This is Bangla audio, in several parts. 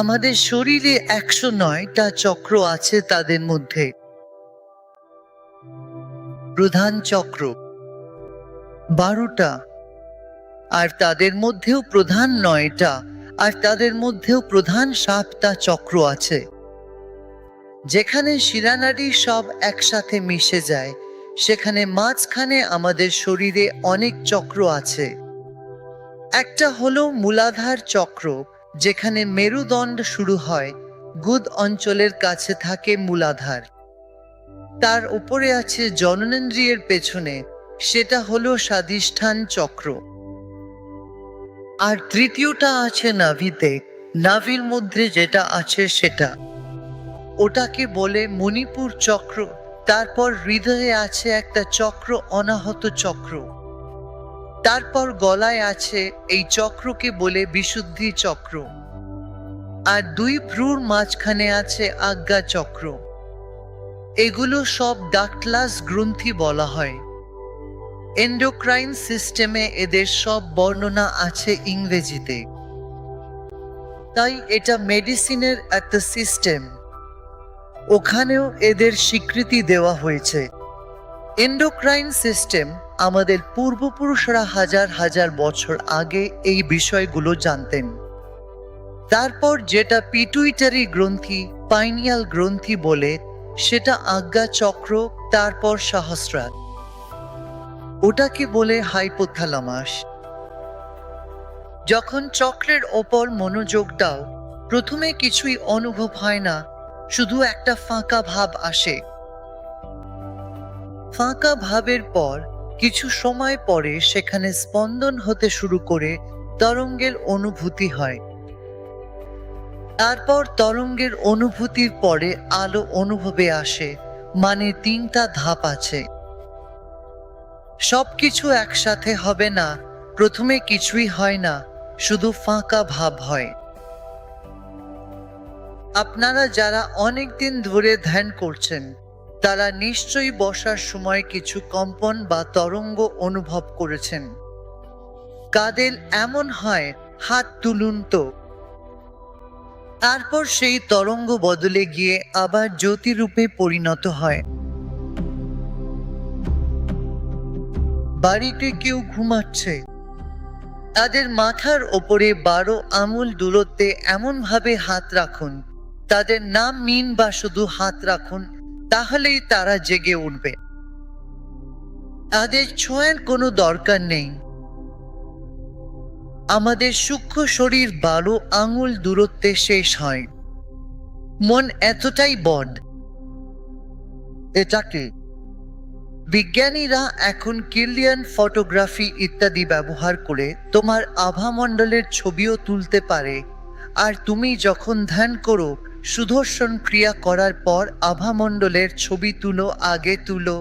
আমাদের শরীরে 109টা চক্র আছে, তাদের মধ্যে প্রধান চক্র 12টা, আর তাদের মধ্যেও প্রধান 9টা, আর তাদের মধ্যেও প্রধান 7টা চক্র আছে। যেখানে শিরানাড়ি সব একসাথে মিশে যায়, সেখানে মাঝখানে আমাদের শরীরে অনেক চক্র আছে। একটা হলো মূলাধার চক্র, যেখানে মেরুদণ্ড শুরু হয়, গুদ অঞ্চলের কাছে থাকে মূলাধার। তার উপরে আছে জননেন্দ্রিয়ের পেছনে, সেটা হলো স্বাধিষ্ঠান চক্র। আর তৃতীয়টা আছে নাভিতে, নাভির মধ্যে যেটা আছে সেটা, ওটাকে বলে মণিপুর চক্র। তারপর হৃদয়ে আছে একটা চক্র, অনাহত চক্র। তারপর গলায় আছে, এই চক্রকে বলে বিশুদ্ধি চক্র। আর 2 ভ্রুর মাঝখানে আছে আজ্ঞা চক্র। এগুলো সব ডাকট্লাস গ্রন্থি বলা হয়। এন্ডোক্রাইন সিস্টেমে এদের সব বর্ণনা আছে ইংরেজিতে। তাই এটা মেডিসিনের একটা সিস্টেম, ওখানেও এদের স্বীকৃতি দেওয়া হয়েছে। এন্ডোক্রাইন সিস্টেম আমাদের পূর্বপুরুষরা হাজার হাজার বছর আগে এই বিষয়গুলো জানতেন। তারপর যেটা পিটুইটারি গ্রন্থি, পাইনিয়াল গ্রন্থি বলে, সেটা আজ্ঞা চক্র, তারপর সহস্রার, ওটাকে বলে হাইপোথ্যালামাস। যখন চক্রের ওপর মনোযোগ দাও, প্রথমে কিছুই অনুভব হয় না, শুধু একটা ফাঁকা ভাব আসে। ফাঁকা ভাবের পর কিছু সময় পরে সেখানে স্পন্দন হতে শুরু করে তরঙ্গের অনুভূতি হয়। তারপর তরঙ্গের অনুভূতির পরে আলো অনুভবে আসে, মানে 3টা ধাপ আছে। সবকিছু একসাথে হবে না, প্রথমে কিছুই হয় না, শুধু ফাঁকা ভাব হয়। আপনারা যারা অনেকদিন ধরে ধ্যান করছেন, তারা নিশ্চয়ই বসার সময় কিছু কম্পন বা তরঙ্গ অনুভব করেছেন। কাদের এমন হয়, হাত তুলুন তো। তারপর সেই তরঙ্গ বদলে গিয়ে আবার জ্যোতিরূপে পরিণত হয়। বাড়িতে কেউ ঘুমাচ্ছে, তাদের মাথার ওপরে 12 আঙুল দূরত্বে এমন ভাবে হাত রাখুন, তাদের নাম নিন বা শুধু হাত রাখুন, তাহলেই তারা জেগে উঠবে। তাদের ছোঁয়ার কোনো দরকার নেই। আমাদের সূক্ষ্ম শরীর 12 আঙুল দূরত্বে শেষ হয়। মন এতটাই বড। এটাকে বিজ্ঞানীরা এখন কিলিয়ান ফটোগ্রাফি ইত্যাদি ব্যবহার করে তোমার আভামণ্ডলের ছবিও তুলতে পারে। আর তুমি যখন ধ্যান করো, সুদর্শন ক্রিয়া করার পর আভামণ্ডলের ছবি তুলো, আগে তুলো,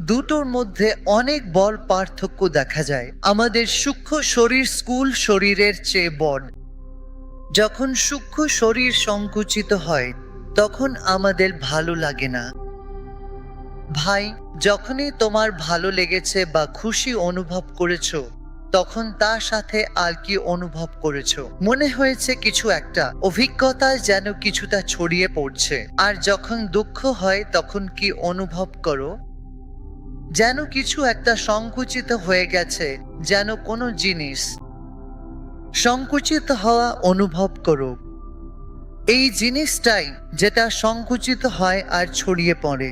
দুটোর মধ্যে অনেক বড় পার্থক্য দেখা যায়। আমাদের সূক্ষ্ম শরীর স্থূল শরীরের চেয়ে বড়। যখন সূক্ষ্ম শরীর সংকুচিত হয়, তখন আমাদের ভালো লাগে না। ভাই, যখনই তোমার ভালো লেগেছে বা খুশি অনুভব করেছো, তখন তার সাথে আর কি অনুভব করেছো? মনে হয়েছে কিছু একটা অভিজ্ঞতা যেন কিছুটা ছড়িয়ে পড়ছে। আর যখন দুঃখ হয়, তখন কি অনুভব করো? যেন কিছু একটা সংকুচিত হয়ে গেছে, যেন কোনো জিনিস সংকুচিত হওয়া অনুভব করো। এই জিনিসটাই যেটা সংকুচিত হয় আর ছড়িয়ে পড়ে,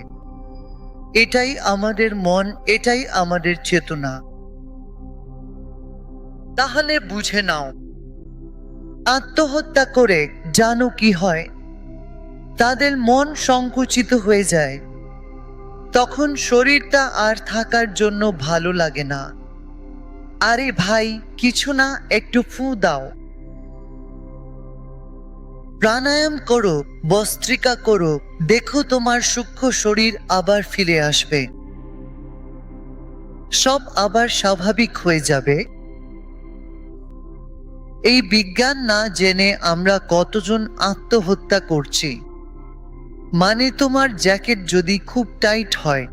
এটাই আমাদের মন, এটাই আমাদের চেতনা। তাহলে বুঝে নাও, আত্মহত্যা করে জানো কি হয়? তাদের মন সংকুচিত হয়ে যায়, তখন শরীরটা আর থাকার জন্য ভালো লাগে না। আরে ভাই, কিছু না, একটু ফু দাও, প্রাণায়াম করো, বস্ত্রিকা করো, দেখো তোমার সূক্ষ্ম শরীর আবার ফিরে আসবে, সব আবার স্বাভাবিক হয়ে যাবে। এই বিজ্ঞান না জেনে আমরা কতজন আত্মহত্যা করছি। মানে তোমার জ্যাকেট যদি খুব টাইট হয়,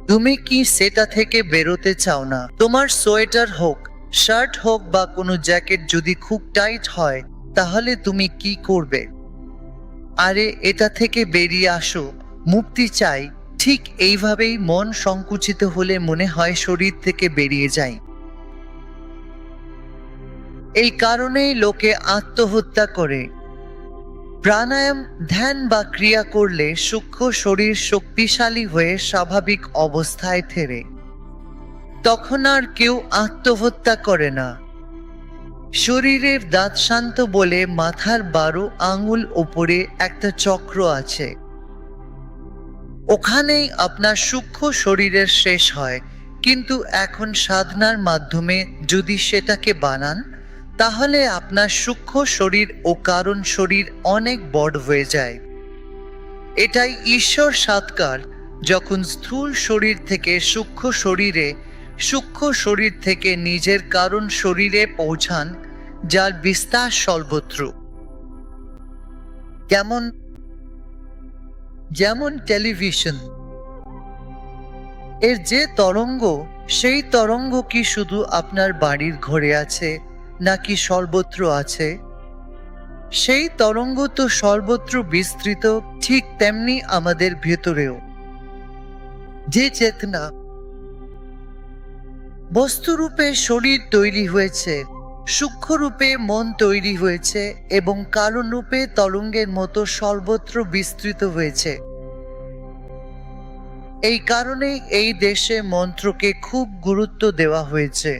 তুমি কি সেটা থেকে বেরোতে চাও না? তোমার সোয়েটার হোক, শার্ট হোক বা কোনো জ্যাকেট যদি খুব টাইট হয়, তাহলে তুমি কি করবে? আরে এটা থেকে বেরিয়ে আসো, মুক্তি চাই। ঠিক এইভাবেই মন সংকুচিত হলে মনে হয় শরীর থেকে বেরিয়ে যায়। এই কারণেই লোকে আত্মহত্যা করে। প্রাণায়াম, ধ্যান বা ক্রিয়া করলে সূক্ষ্ম শরীর শক্তিশালী হয়ে স্বাভাবিক অবস্থায় ফেরে। তখন আর কেউ আত্মহত্যা করে না। শরীরের দাঁত শান্ত বলে মাথার 12 আঙুল ওপরে একটা চক্র আছে। ওখানেই আপনার সূক্ষ্ম শরীরের শেষ হয়। কিন্তু এখন সাধনার মাধ্যমে যদি সেটাকে বানান, তাহলে আপনার সূক্ষ্ম শরীর ও কারণ শরীর অনেক বড় হয়ে যায়। এটাই ঈশ্বর সাক্ষাৎকার, যখন স্থূল শরীর থেকে সূক্ষ্ম শরীরে, সূক্ষ্ম শরীর থেকে নিজের কারণ শরীরে পৌঁছান, যার বিস্তার সর্বত্র। যেমন টেলিভিশন, এর যে তরঙ্গ, সেই তরঙ্গ কি শুধু আপনার বাড়ির ঘরে আছে নাকি সর্বত্র আছে? সেই তরঙ্গ তো সর্বত্র বিস্তৃত। ঠিক তেমনি আমাদের ভেতরেও যে চেতনা, বস্তুরূপে শরীর তৈরি হয়েছে, সূক্ষ্মরূপে মন তৈরি হয়েছে এবং কারণরূপে তরঙ্গের মতো সর্বত্র বিস্তৃত হয়েছে। এই কারণেই এই দেশে মন্ত্রকে খুব গুরুত্ব দেওয়া হয়েছে।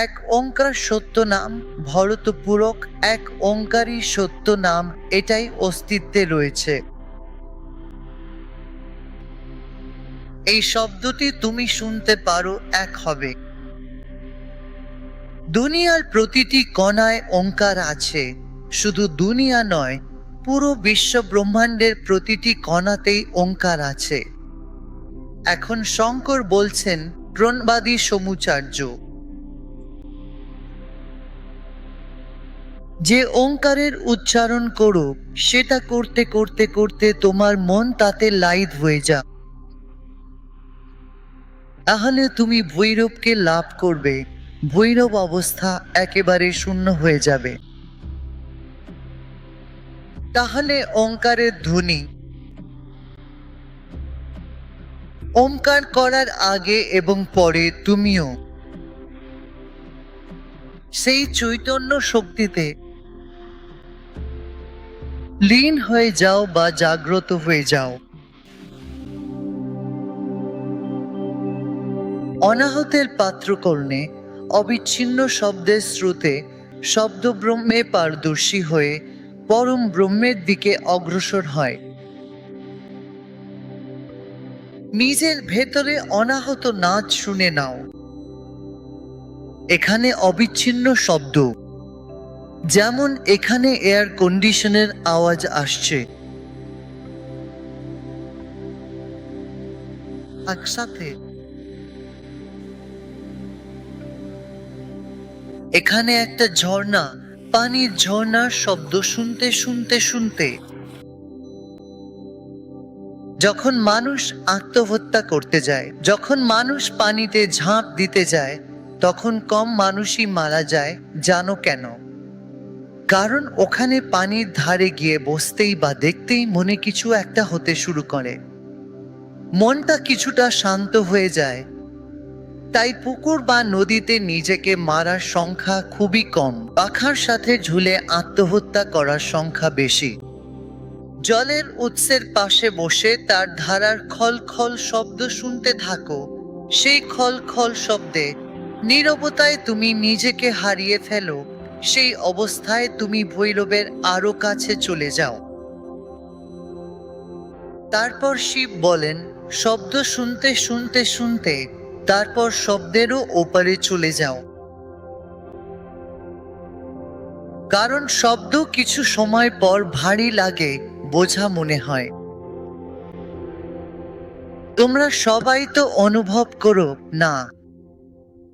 এক ওঙ্কার সত্য নাম, ভরতপূরক এক ওঙ্কারই সত্য নাম, এটাই অস্তিত্বে রয়েছে। এই শব্দটি তুমি শুনতে পারো, এক হবে। দুনিয়ার প্রতিটি কণায় ওঙ্কার আছে। শুধু দুনিয়া নয়, পুরো বিশ্ব ব্রহ্মাণ্ডের প্রতিটি কণাতেই ওঙ্কার আছে। এখন শঙ্কর বলছেন, প্রণবাদী সমুচার্য, যে ওঙ্কারের উচ্চারণ করো, সেটা করতে করতে করতে তোমার মন তাতে লাইদ হয়ে যা, তাহলে তুমি ভৈরবকে লাভ করবে। ভৈরব অবস্থা একেবারে শূন্য হয়ে যাবে। তাহলে ওঙ্কারের ধ্বনি, ওঙ্কার করার আগে এবং পরে তুমিও সেই চৈতন্য শক্তিতে লীন হয়ে যাও বা জাগ্রত হয়ে যাও। অনাহতের পাত্রকর্ণে অবিচ্ছিন্ন শব্দের স্রোতে শব্দ ব্রহ্মে পারদর্শী হয়ে পরম ব্রহ্মের দিকে অগ্রসর হয়। নিজের ভেতরে অনাহত নাচ শুনে নাও। এখানে অবিচ্ছিন্ন শব্দ, যেমন এখানে এয়ার কন্ডিশনের আওয়াজ আসছে, একসাথে এখানে একটা ঝর্ণা, পানির ঝর্ণার শব্দ শুনতে শুনতে শুনতে যখন মানুষ আত্মহত্যা করতে যায়, যখন মানুষ পানিতে ঝাঁপ দিতে যায়, তখন কম মানুষই মারা যায়। জানো কেন? কারণ ওখানে পানির ধারে গিয়ে বসতেই বা দেখতেই মনে কিছু একটা হতে শুরু করে, মনটা কিছুটা শান্ত হয়ে যায়। তাই পুকুর বা নদীতে নিজেকে মারার সংখ্যা খুবই কম, পাখার সাথে ঝুলে আত্মহত্যা করার সংখ্যা বেশি। জলের উৎসের পাশে বসে তার ধারার খল খল শব্দ শুনতে থাকো। সেই খল খল শব্দে নীরবতায় তুমি নিজেকে হারিয়ে ফেলো। সেই অবস্থায় তুমি ভৈরবের আরো কাছে চলে যাও। তারপর শিব বলেন, শব্দ শুনতে শুনতে শুনতে তারপর শব্দেরও ওপারে চলে যাও। কারণ শব্দ কিছু সময় পর ভারী লাগে, বোঝা মনে হয়। তোমরা সবাই তো অনুভব করো না,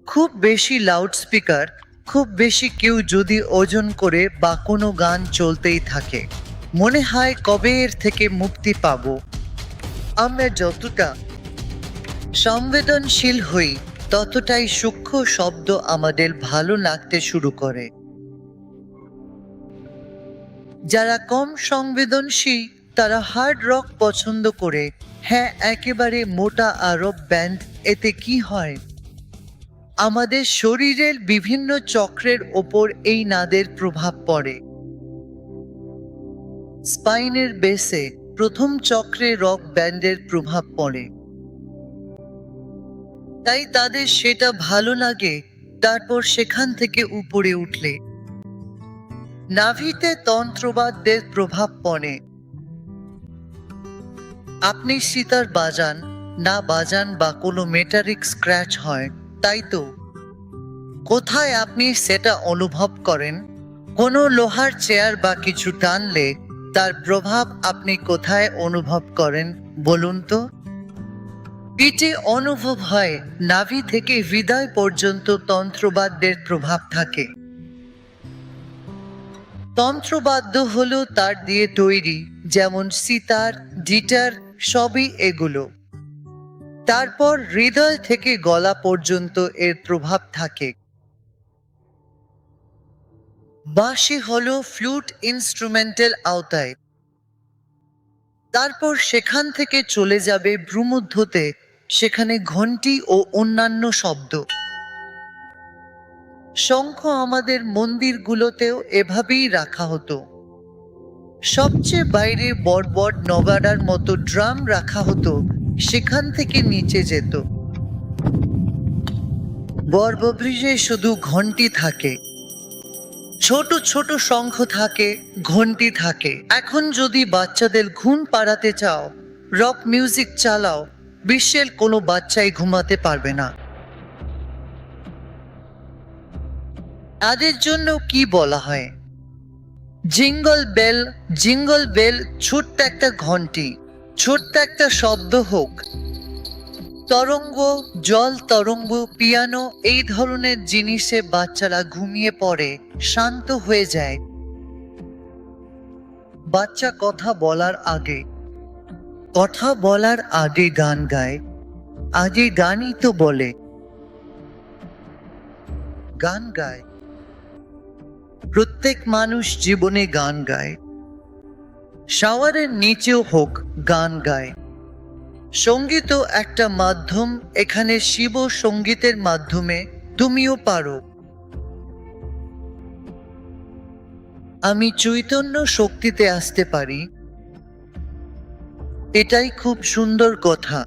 খুব বেশি লাউডস্পিকার, খুব বেশি কেউ যদি ওজন করে বা কোনো গান চলতেই থাকে, মনে হয় কবে এর থেকে মুক্তি পাব। আমরা যতটা সংবেদনশীল হই, ততটাই সূক্ষ্ম শব্দ আমাদের ভালো লাগতে শুরু করে। যারা কম সংবেদনশীল তারা হার্ড রক পছন্দ করে। হ্যাঁ, একেবারে মোটা আরব ব্যান্ড। এতে কি হয়? আমাদের শরীরের বিভিন্ন চক্রের ওপর এই নাদের প্রভাব পড়ে। স্পাইনের বেসে প্রথম চক্রে রক ব্যান্ডের প্রভাব পড়ে, তাই তাদের সেটা ভালো লাগে। তারপর সেখান থেকে উপরে উঠলে নাভিতে তন্ত্রবাদদের প্রভাব পড়ে। আপনি সিতার বাজান না বাজান বা কোনো মেটালিক স্ক্র্যাচ হয়, তাই তো? কোথায় আপনি সেটা অনুভব করেন? কোনো লোহার চেয়ার বা কিছু টানলে তার প্রভাব আপনি কোথায় অনুভব করেন বলুন তো? পিঠে অনুভব হয়। নাভি থেকে হৃদয় পর্যন্ত তন্ত্রবাদ্যের প্রভাব থাকে। তন্ত্রবাদ্য হলো তার দিয়ে তৈরি, যেমন সিতার, গিটার, সবই এগুলো। তারপর হৃদয় থেকে গলা পর্যন্ত এর প্রভাব থাকে। বাঁশি হলো ফ্লুট ইনস্ট্রুমেন্টাল আওতায়। তারপর সেখান থেকে চলে যাবে ভ্রুমধ্যতে, সেখানে ঘণ্টি ও অন্যান্য শব্দ। শঙ্খ আমাদের মন্দিরগুলোতেও এভাবেই রাখা হতো। সবচেয়ে বাইরে বড় নগাড়ার মতো ড্রাম রাখা হতো, সেখান থেকে নিচে যেত। গর্ভগৃহে শুধু ঘণ্টি থাকে, ছোট ছোট শঙ্খ থাকে, ঘণ্টি থাকে। এখন যদি বাচ্চাদের ঘুম পাড়াতে চাও, রক মিউজিক চালাও, বিশ্বের কোনো বাচ্চাই ঘুমাতে পারবে না। তাদের জন্য কি বলা হয়? Jingle bell. জিঙ্গল বেল ছোট্ট একটা ঘণ্টি, ছোট্ট একটা শব্দ হোক। তরঙ্গ, জল তরঙ্গ, পিয়ানো, এই ধরনের জিনিসে বাচ্চারা ঘুমিয়ে পড়ে, শান্ত হয়ে যায়। বাচ্চা কথা বলার আগে গান গায়। আগে গানই তো বলে। গান গায়। প্রত্যেক মানুষ জীবনে গান গায়। শাওয়ারের নিচেও হোক, গান গায়। সঙ্গীতও একটা মাধ্যম। এখানে শিব সঙ্গীতের মাধ্যমে তুমিও পারো। আমি চৈতন্য শক্তিতে আসতে পারি, এটাই খুব সুন্দর কথা।